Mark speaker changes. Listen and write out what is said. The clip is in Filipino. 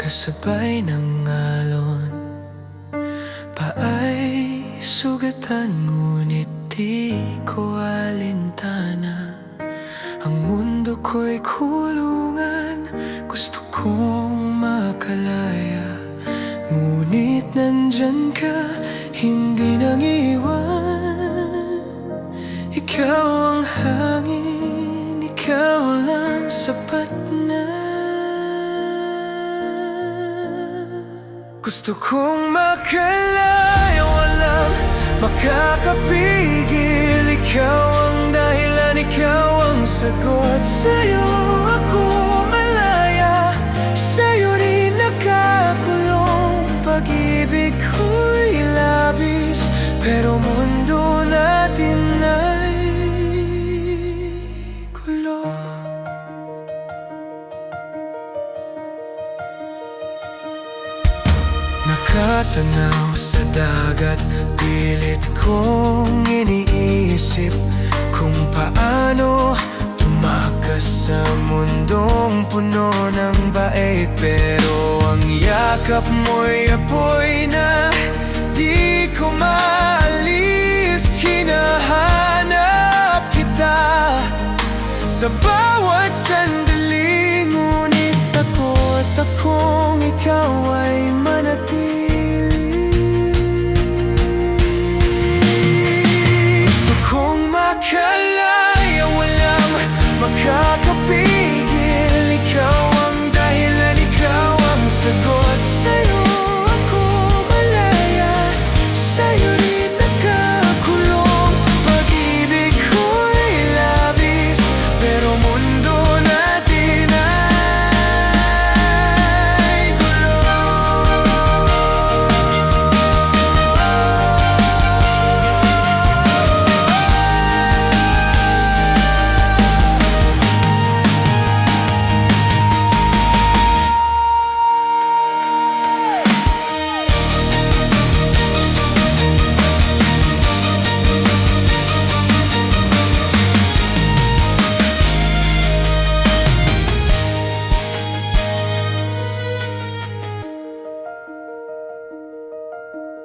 Speaker 1: kasabay ng alon. Paa'y sugatan, ngunit di ko alintana. Ang mundo ko'y kulungan, gusto kong makalaya. Ngunit nandiyan ka, hindi nangiiwan. Ikaw ang hangin, ikaw lang sapat na. Gusto kong makalaya, walang makakapigil. Ikaw ang dahilan, ikaw ang sagot. Sa'yo ako malaya, sa'yo rin nakakulong. Pag-ibig ko'y labis, pero mundo natin ay gulo. Nakatanaw sa dagat, pilit kong iniisip kung paano tumakas sa mundong puno ng bait. Pero ang yakap mo'y apoy na di ko maalis. Hinahanap kita sa bawat sandali.